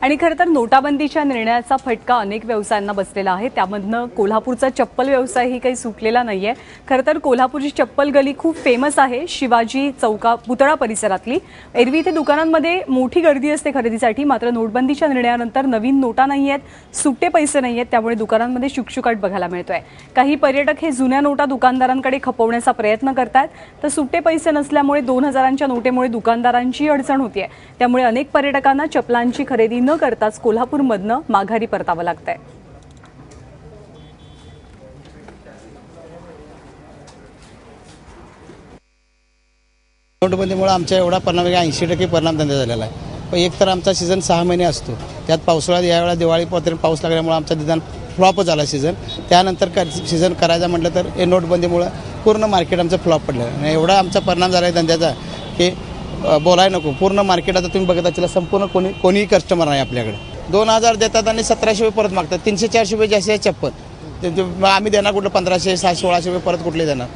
आणि खरं तर नोटाबंदीच्या निर्णयाचा फटका अनेक व्यवसायांना बसलेला आहे। त्यामधनं कोल्हापूरचा चप्पल व्यवसायही काही सुटलेला नाहीये। खरं तर कोल्हापूरची चप्पल गली खूप फेमस आहे, शिवाजी चौका पुतळा परिसरातली। एरवी इथे दुकानांमध्ये मोठी गर्दी असते खरेदीसाठी, मात्र नोटबंदीच्या निर्णयानंतर नवीन नोटा नाहीयेत, सुट्टे पैसे नाहीयेत, त्यामुळे दुकानांमध्ये शुकशुकाट बघायला मिळतोय। काही पर्यटक हे जुन्या नोटा दुकानदारांकडे खपवण्याचा प्रयत्न करतात, तर सुट्टे पैसे नसल्यामुळे 2000च्या नोटेमुळे दुकानदारांची अडचण होतीये। त्यामुळे अनेक पर्यटकांना चपलांची खरेदी न करताच कोल्हापूरमधनं माघारी परतावं लागतंय। नोटबंदीमुळे आमच्या एवढा परिणाम 80% परिणाम धंदा झालेला आहे। पण एक तर आमचा सीझन 6 महिने असतो, त्यात पावसाळ्यात यावेळेला दिवाळीपर्यंत पाऊस लागल्यामुळे आमचा निदान फ्लॉप झाला सीझन। त्यानंतर सीझन करायचा म्हटलं तर हे नोटबंदीमुळे पूर्ण मार्केट आमचं फ्लॉप पडलं आणि एवढा आमचा परिणाम झाला आहे धंद्याचा की बोलायला नको। पूर्ण मार्केट आता तुम्ही बघत असाल, संपूर्ण कोणीही कस्टमर नाही आपल्याकडे। 2000 देतात आणि 1700 रुपये परत मागतात। 300-400 रुपये जास्त आहे चप्पल, आम्ही देणार कुठलं 1500, 1600 रुपये परत कुठले देणार।